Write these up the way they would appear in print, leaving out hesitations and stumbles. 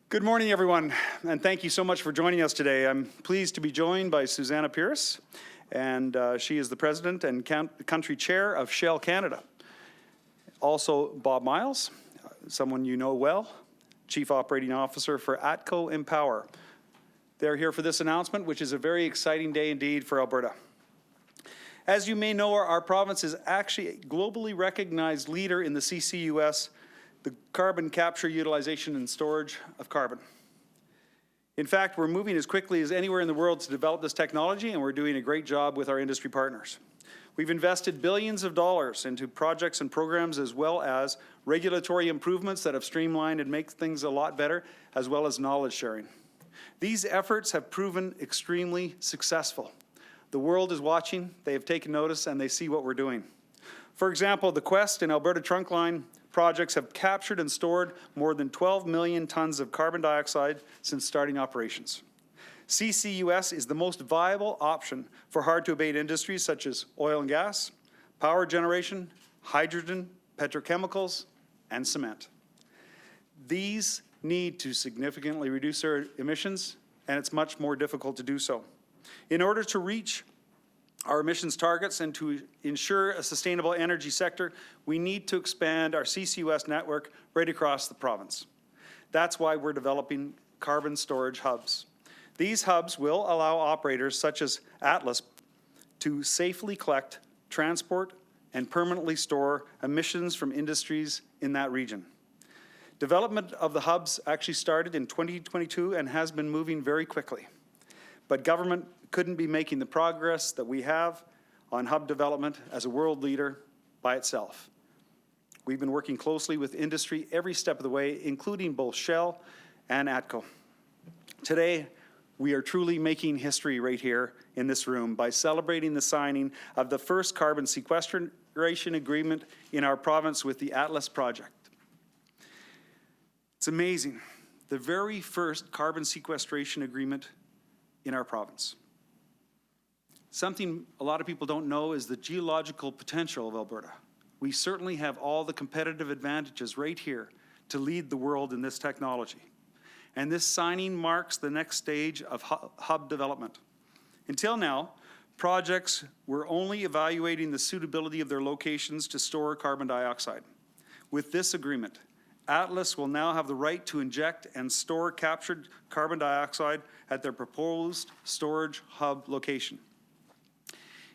Good morning, everyone, and thank you so much for joining us today. I'm pleased to be joined by Susanna Pierce, and she is the President and Country Chair of Shell Canada. Also, Bob Miles, someone you know well, Chief Operating Officer for ATCO Empower. They're here for this announcement, which is a very exciting day indeed for Alberta. As you may know, our province is actually a globally recognized leader in the CCUS, the carbon capture, utilization, and storage of carbon. In fact, we're moving as quickly as anywhere in the world to develop this technology, and we're doing a great job with our industry partners. We've invested billions of dollars into projects and programs, as well as regulatory improvements that have streamlined and make things a lot better, as well as knowledge sharing. These efforts have proven extremely successful. The world is watching, they have taken notice, and they see what we're doing. For example, the Quest and Alberta Trunkline projects have captured and stored more than 12 million tons of carbon dioxide since starting operations. CCUS is the most viable option for hard-to-abate industries such as oil and gas, power generation, hydrogen, petrochemicals, and cement. These need to significantly reduce their emissions, and it's much more difficult to do so. In order to reach our emissions targets and to ensure a sustainable energy sector, we need to expand our CCUS network right across the province. That's why we're developing carbon storage hubs. These hubs will allow operators such as Atlas to safely collect, transport, and permanently store emissions from industries in that region. Development of the hubs actually started in 2022 and has been moving very quickly. But government couldn't be making the progress that we have on hub development as a world leader by itself. We've been working closely with industry every step of the way, including both Shell and ATCO. Today, we are truly making history right here in this room by celebrating the signing of the first carbon sequestration agreement in our province with the Atlas project. It's amazing. The very first carbon sequestration agreement in our province. Something a lot of people don't know is the geological potential of Alberta. We certainly have all the competitive advantages right here to lead the world in this technology. And this signing marks the next stage of hub development. Until now, projects were only evaluating the suitability of their locations to store carbon dioxide. With this agreement, Atlas will now have the right to inject and store captured carbon dioxide at their proposed storage hub location.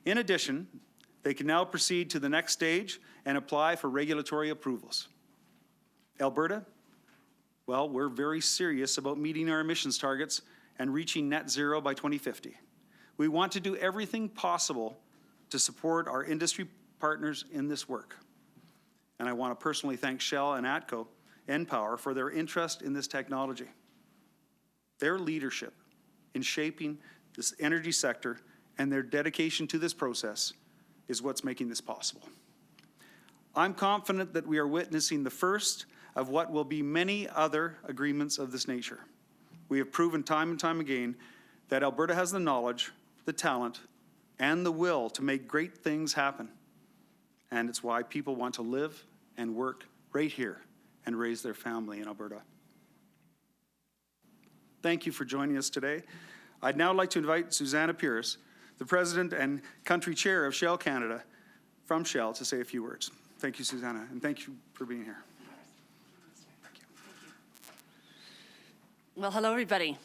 In addition, they can now proceed to the next stage and apply for regulatory approvals. Alberta, well, we're very serious about meeting our emissions targets and reaching net zero by 2050. We want to do everything possible to support our industry partners in this work. And I want to personally thank Shell and ATCO Empower for their interest in this technology. Their leadership in shaping this energy sector and their dedication to this process is what's making this possible. I'm confident that we are witnessing the first of what will be many other agreements of this nature. We have proven time and time again that Alberta has the knowledge, the talent, and the will to make great things happen. And it's why people want to live and work right here and raise their family in Alberta. Thank you for joining us today. I'd now like to invite Susanna Pierce, the President and Country Chair of Shell Canada, from Shell, to say a few words. Thank you, Susanna, and thank you for being here. Thank you. Well, hello, everybody.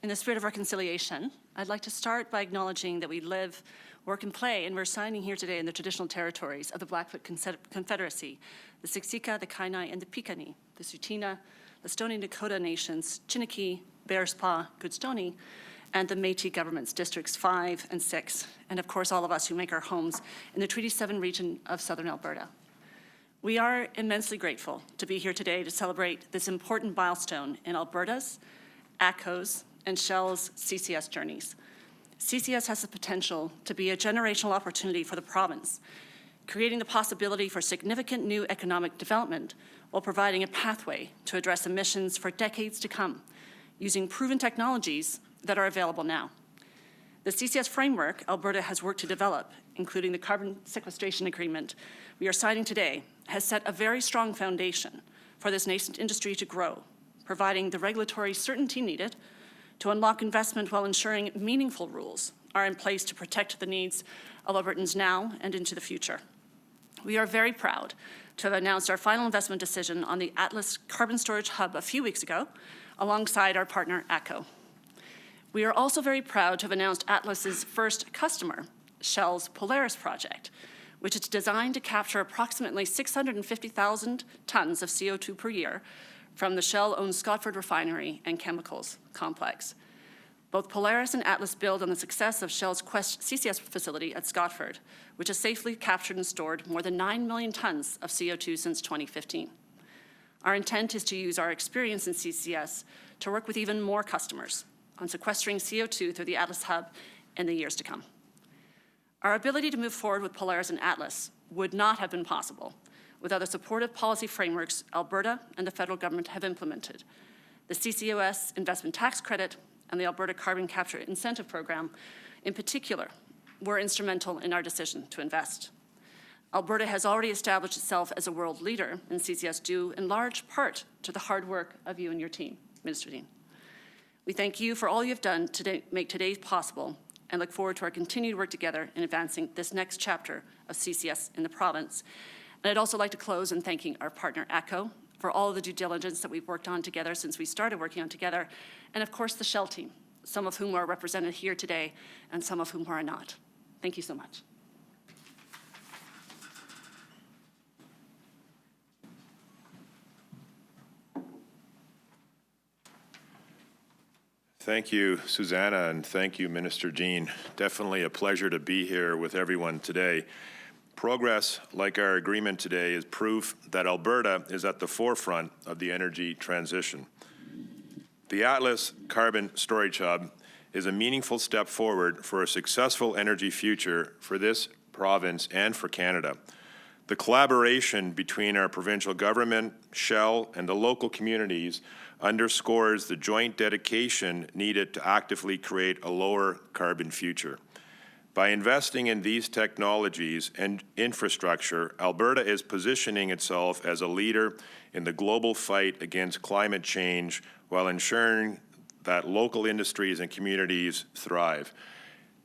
In the spirit of reconciliation, I'd like to start by acknowledging that we live, work, and play, and we're signing here today in the traditional territories of the Blackfoot Confederacy, the Siksika, the Kainai, and the Piikani, the Tsuut'ina, the Stoney Nakoda Nations, Chiniki, Bearspaw, Goodstoney, and the Métis governments, Districts 5 and 6, and of course all of us who make our homes in the Treaty 7 region of southern Alberta. We are immensely grateful to be here today to celebrate this important milestone in Alberta's, ATCO's, and Shell's CCS journeys. CCS has the potential to be a generational opportunity for the province, creating the possibility for significant new economic development while providing a pathway to address emissions for decades to come, using proven technologies that are available now. The CCS framework Alberta has worked to develop, including the carbon sequestration agreement we are signing today, has set a very strong foundation for this nascent industry to grow, providing the regulatory certainty needed to unlock investment while ensuring meaningful rules are in place to protect the needs of Albertans now and into the future. We are very proud to have announced our final investment decision on the Atlas Carbon Storage Hub a few weeks ago, alongside our partner, ATCO. We are also very proud to have announced Atlas's first customer, Shell's Polaris project, which is designed to capture approximately 650,000 tons of CO2 per year from the Shell-owned Scotford refinery and chemicals complex. Both Polaris and Atlas build on the success of Shell's Quest CCS facility at Scotford, which has safely captured and stored more than 9 million tons of CO2 since 2015. Our intent is to use our experience in CCS to work with even more customers on sequestering CO2 through the Atlas Hub in the years to come. Our ability to move forward with Polaris and Atlas would not have been possible without the supportive policy frameworks Alberta and the federal government have implemented. The CCUS investment tax credit and the Alberta Carbon Capture Incentive Program, in particular, were instrumental in our decision to invest. Alberta has already established itself as a world leader in CCS due in large part to the hard work of you and your team, Minister Dean. We thank you for all you've done to make today possible and look forward to our continued work together in advancing this next chapter of CCS in the province. And I'd also like to close in thanking our partner, ATCO, for all of the due diligence that we've worked on together since we started working on together, and of course the Shell team, some of whom are represented here today and some of whom are not. Thank you so much. Thank you, Susanna, and thank you, Minister Jean. Definitely a pleasure to be here with everyone today. Progress like our agreement today is proof that Alberta is at the forefront of the energy transition. The Atlas Carbon Storage Hub is a meaningful step forward for a successful energy future for this province and for Canada. The collaboration between our provincial government, Shell, and the local communities underscores the joint dedication needed to actively create a lower carbon future. By investing in these technologies and infrastructure, Alberta is positioning itself as a leader in the global fight against climate change while ensuring that local industries and communities thrive.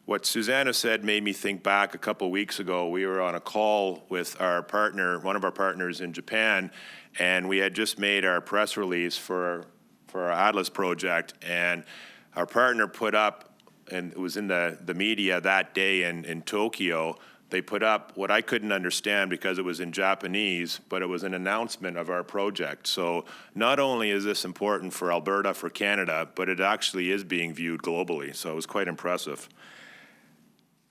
What Susanna said made me think back a couple weeks ago. We were on a call with our partner, one of our partners in Japan, and we had just made our press release for our Atlas project, and our partner put up, and it was in the media that day in Tokyo, they put up what I couldn't understand because it was in Japanese, but it was an announcement of our project. So not only is this important for Alberta, for Canada, but it actually is being viewed globally, so it was quite impressive.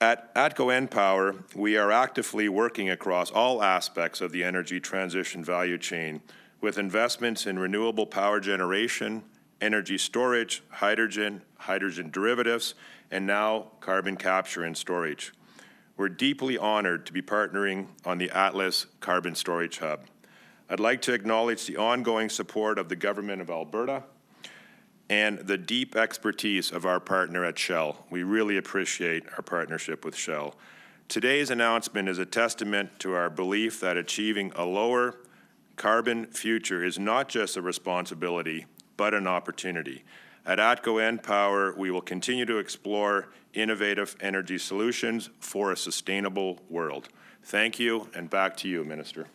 At ATCO EnPower, we are actively working across all aspects of the energy transition value chain with investments in renewable power generation, energy storage, hydrogen derivatives, and now carbon capture and storage. We're deeply honored to be partnering on the Atlas Carbon Storage Hub. I'd like to acknowledge the ongoing support of the Government of Alberta and the deep expertise of our partner at Shell. We really appreciate our partnership with Shell. Today's announcement is a testament to our belief that achieving a lower carbon future is not just a responsibility, but an opportunity. At ATCO EnPower, we will continue to explore innovative energy solutions for a sustainable world. Thank you, and back to you, Minister.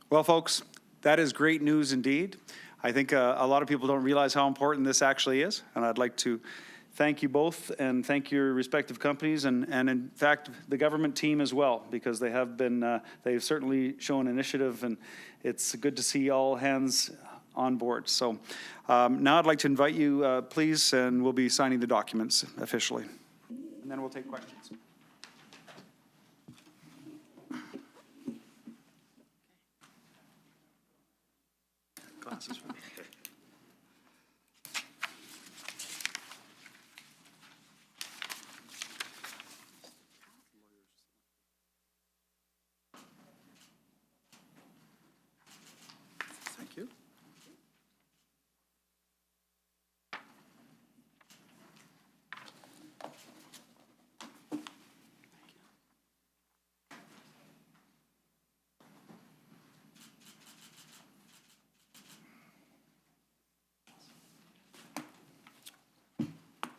Well, folks, that is great news indeed. I think a lot of people don't realize how important this actually is, and I'd like to thank you both and thank your respective companies and in fact the government team as well, because they have been they've certainly shown initiative, and it's good to see all hands on board. So now I'd like to invite you, please, and we'll be signing the documents officially, and then we'll take questions. Glasses for me. Thank you.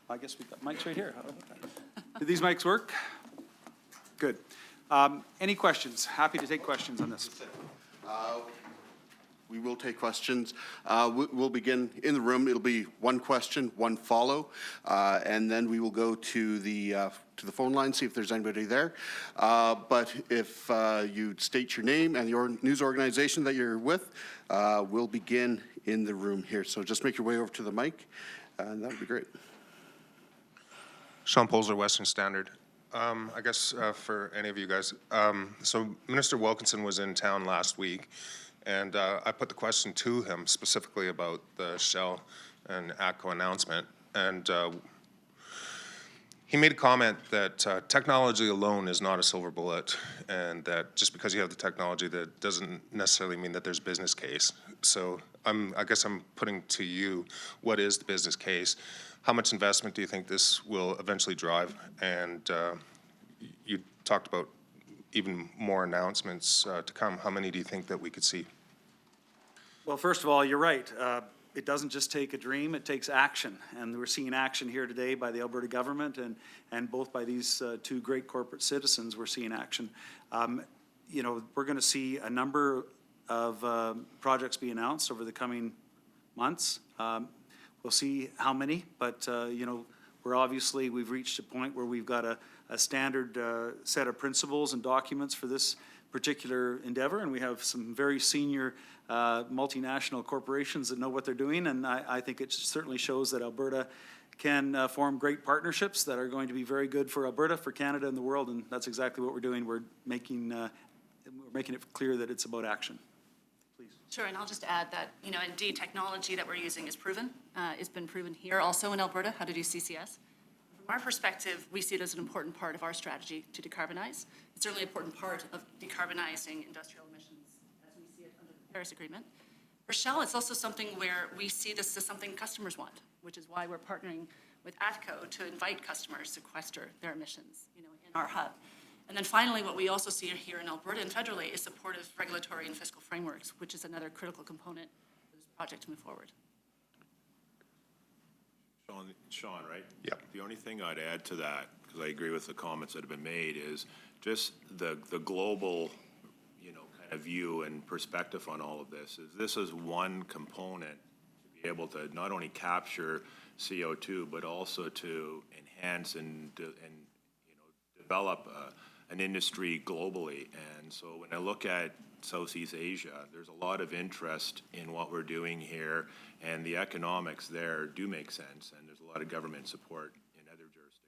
I guess we've got mics right here. How about that? Do these mics work? Good. Any questions? Happy to take questions on this. We will take questions. We'll begin in the room. It'll be one question, one follow, and then we will go to the phone line, see if there's anybody there. But if you state your name and your news organization that you're with, we'll begin in the room here. So just make your way over to the mic, and that would be great. Sean Polzer, Western Standard. I guess for any of you guys, so Minister Wilkinson was in town last week, and I put the question to him specifically about the Shell and ATCO announcement, and he made a comment that technology alone is not a silver bullet, and that just because you have the technology, that doesn't necessarily mean that there's business case. So I guess I'm putting to you, what is the business case? How much investment do you think this will eventually drive? And you talked about even more announcements to come. How many do you think that we could see? Well, first of all, you're right. It doesn't just take a dream, it takes action. And we're seeing action here today by the Alberta government and both by these two great corporate citizens, we're seeing action. You know, we're going to see a number of projects be announced over the coming months. We'll see how many, but you know, we've reached a point where we've got a standard set of principles and documents for this particular endeavor, and we have some very senior multinational corporations that know what they're doing, and I think it certainly shows that Alberta can form great partnerships that are going to be very good for Alberta, for Canada, and the world, and that's exactly what we're doing. We're making it clear that it's about action. Please. Sure, and I'll just add that, you know, indeed, technology that we're using is proven. It's been proven here also in Alberta, how to do CCS. From our perspective, we see it as an important part of our strategy to decarbonize. It's certainly an important part of decarbonizing industrial emissions as we see it under the Paris Agreement. For Shell, it's also something where we see this as something customers want, which is why we're partnering with ATCO to invite customers to sequester their emissions, you know, in our hub. And then finally, what we also see here in Alberta and federally is supportive regulatory and fiscal frameworks, which is another critical component for this project to move forward. Sean, right? Yeah. The only thing I'd add to that, because I agree with the comments that have been made, is just the global, you know, kind of view and perspective on all of this. This is one component to be able to not only capture CO2, but also to enhance and you know, develop an industry globally. And so when I look at Southeast Asia, there's a lot of interest in what we're doing here, and the economics there do make sense, and there's a lot of government support in other jurisdictions.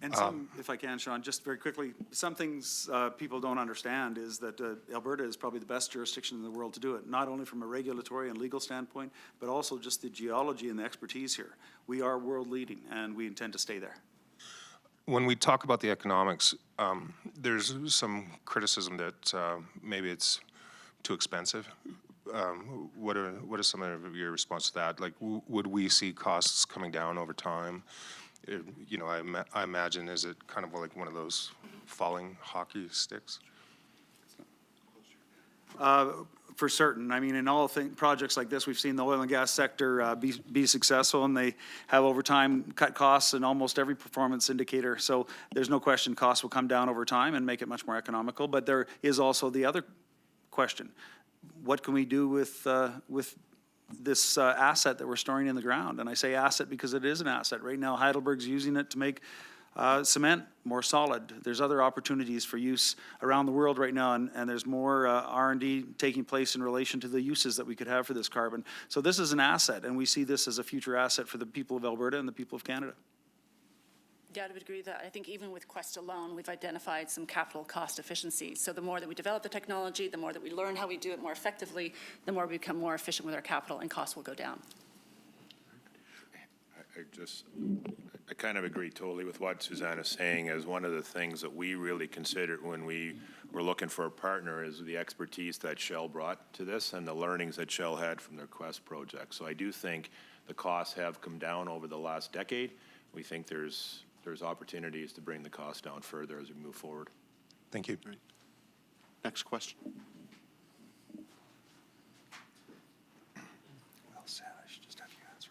And some, if I can, Sean, just very quickly, some things people don't understand is that Alberta is probably the best jurisdiction in the world to do it, not only from a regulatory and legal standpoint, but also just the geology and the expertise here. We are world leading, and we intend to stay there. When we talk about the economics, there's some criticism that maybe it's too expensive. What are some of your response to that? Like, would we see costs coming down over time? You know, I imagine, is it kind of like one of those falling hockey sticks? For certain. I mean, in all projects like this, we've seen the oil and gas sector be successful, and they have over time cut costs in almost every performance indicator. So there's no question costs will come down over time and make it much more economical. But there is also the other question: what can we do with this asset that we're storing in the ground? And I say asset because it is an asset. Right now, Heidelberg's using it to make cement more solid. There's other opportunities for use around the world right now, and there's more R&D taking place in relation to the uses that we could have for this carbon. So this is an asset, and we see this as a future asset for the people of Alberta and the people of Canada. Yeah, I would agree that I think even with Quest alone, we've identified some capital cost efficiencies. So the more that we develop the technology, the more that we learn how we do it more effectively, the more we become more efficient with our capital, and costs will go down. I kind of agree totally with what Susanna's saying. As one of the things that we really considered when we were looking for a partner is the expertise that Shell brought to this and the learnings that Shell had from their Quest project. So I do think the costs have come down over the last decade. We think there's opportunities to bring the cost down further as we move forward. Thank you. Right. Next question. Well said. I should just have you answer.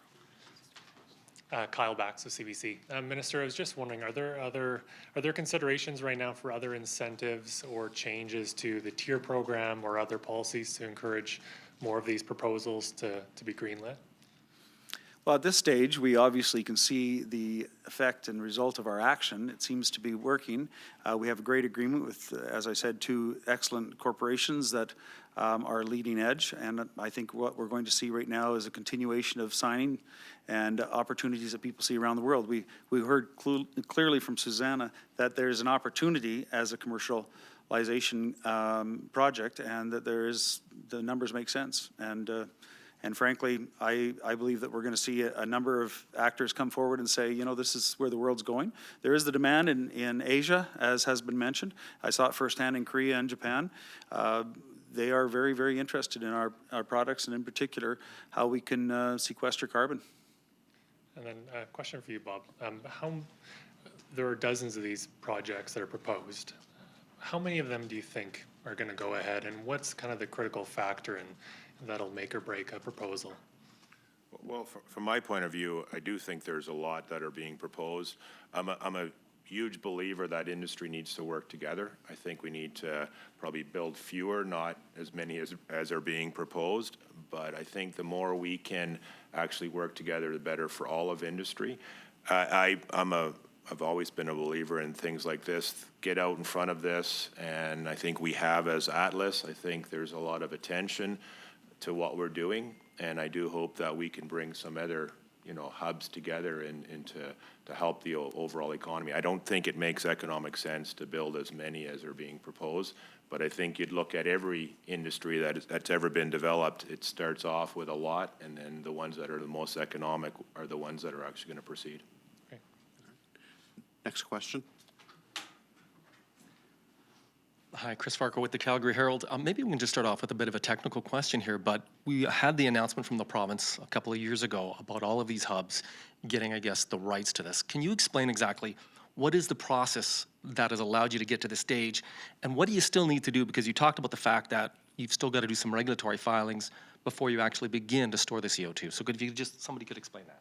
Kyle Bax of CBC. Minister, I was just wondering, are there considerations right now for other incentives or changes to the tier program or other policies to encourage more of these proposals to be greenlit? Well, at this stage, we obviously can see the effect and result of our action. It seems to be working. We have a great agreement with, as I said, two excellent corporations that are leading edge. And I think what we're going to see right now is a continuation of signing and opportunities that people see around the world. We heard clearly from Susanna that there's an opportunity as a commercialization project, and that the numbers make sense. And frankly, I believe that we're going to see a number of actors come forward and say, you know, this is where the world's going. There is the demand in Asia, as has been mentioned. I saw it firsthand in Korea and Japan. They are very, very interested in our products, and in particular, how we can sequester carbon. And then a question for you, Bob. There are dozens of these projects that are proposed. How many of them do you think are going to go ahead, and what's kind of the critical factor that'll make or break a proposal? Well, from my point of view, I do think there's a lot that are being proposed. I'm a huge believer that industry needs to work together. I think we need to probably build fewer, not as many as are being proposed. But I think the more we can actually work together, the better for all of industry. I've always been a believer in things like this. Get out in front of this, and I think we have as Atlas. I think there's a lot of attention to what we're doing, and I do hope that we can bring some other, hubs together and to help the overall economy. I don't think it makes economic sense to build as many as are being proposed, but I think you'd look at every industry that's ever been developed. It starts off with a lot, and then the ones that are the most economic are the ones that are actually going to proceed. Okay. Next question. Hi, Chris Farco with the Calgary Herald. Maybe we can just start off with a bit of a technical question here, but we had the announcement from the province a couple of years ago about all of these hubs getting, I guess, the rights to this. Can you explain exactly what is the process that has allowed you to get to this stage, and what do you still need to do? Because you talked about the fact that you've still got to do some regulatory filings before you actually begin to store the CO2. So somebody could explain that.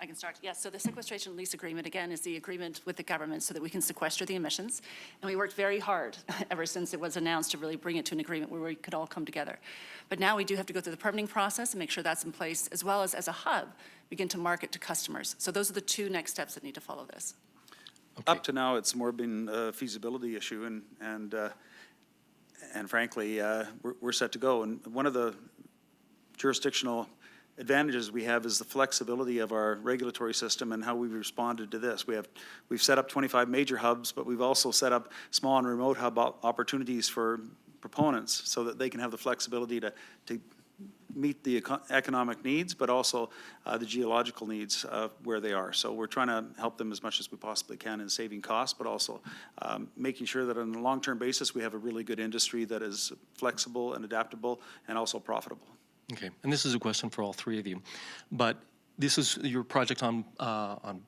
I can start. Yes, so the sequestration lease agreement, again, is the agreement with the government so that we can sequester the emissions. And we worked very hard ever since it was announced to really bring it to an agreement where we could all come together. But now we do have to go through the permitting process and make sure that's in place, as well as a hub, begin to market to customers. So those are the two next steps that need to follow this. Okay. Up to now, it's more been a feasibility issue, and frankly, we're set to go. And one of the jurisdictional advantages we have is the flexibility of our regulatory system and how we've responded to this. We've set up 25 major hubs, but we've also set up small and remote hub opportunities for proponents so that they can have the flexibility to meet the economic needs, but also the geological needs where they are. So we're trying to help them as much as we possibly can in saving costs, but also making sure that on a long-term basis we have a really good industry that is flexible and adaptable and also profitable. Okay, and this is a question for all three of you, but this is your project on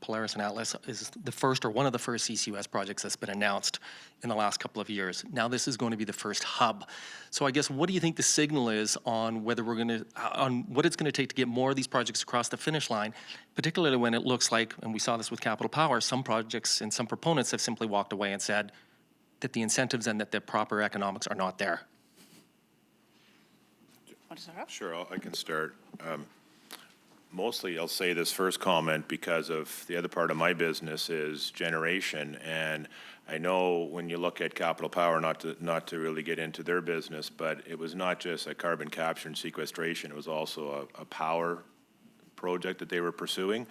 Polaris and Atlas is the first or one of the first CCUS projects that's been announced in the last couple of years. Now this is going to be the first hub. So I guess what do you think the signal is on whether we're going to on what it's going to take to get more of these projects across the finish line, particularly when it looks like, and we saw this with Capital Power, some projects and some proponents have simply walked away and said that the incentives and that the proper economics are not there. Want to start off? Sure, I can start. Mostly, I'll say this first comment because of the other part of my business is generation. And I know when you look at Capital Power, not to really get into their business, but it was not just a carbon capture and sequestration. It was also a power project that they were pursuing.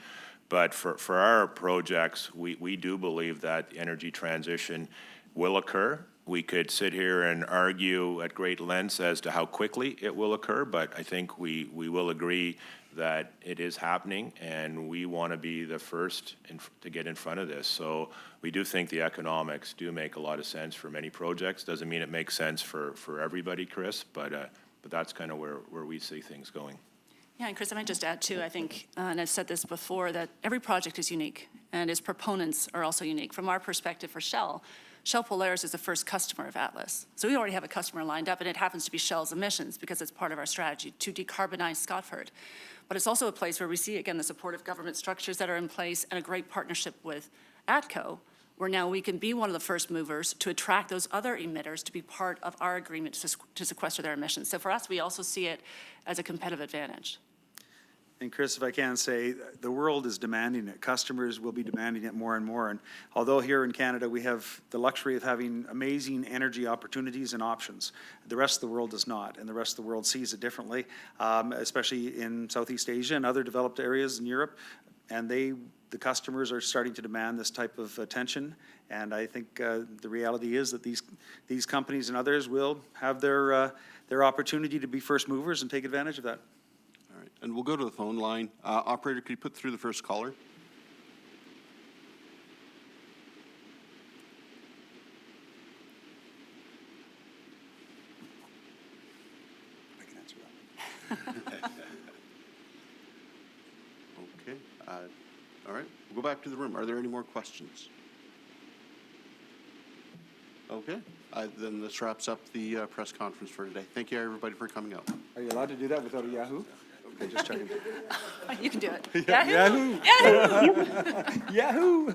But for our projects, we do believe that the energy transition will occur. We could sit here and argue at great lengths as to how quickly it will occur, but I think we will agree that it is happening, and we want to be the first to get in front of this. So we do think the economics do make a lot of sense for many projects. Doesn't mean it makes sense for everybody, Chris, but that's kind of where we see things going. Yeah, and Chris, I might just add too, I think, and I've said this before, that every project is unique, and its proponents are also unique. From our perspective for Shell, Shell Polaris is the first customer of Atlas. So we already have a customer lined up, and it happens to be Shell's emissions because it's part of our strategy to decarbonize Scotford. But it's also a place where we see, again, the supportive government structures that are in place and a great partnership with ATCO, where now we can be one of the first movers to attract those other emitters to be part of our agreement to sequester their emissions. So for us, we also see it as a competitive advantage. And Chris, if I can say, the world is demanding it. Customers will be demanding it more and more. And although here in Canada we have the luxury of having amazing energy opportunities and options, the rest of the world does not, and the rest of the world sees it differently, especially in Southeast Asia and other developed areas in Europe. And the customers are starting to demand this type of attention. And I think the reality is that these companies and others will have their opportunity to be first movers and take advantage of that. All right, and we'll go to the phone line. Operator, could you put through the first caller? I can answer that. Okay, all right, we'll go back to the room. Are there any more questions? Okay, then this wraps up the press conference for today. Thank you, everybody, for coming out. Are you allowed to do that without a Yahoo? Okay, just checking. You can do it. Yahoo! Yahoo! Yahoo!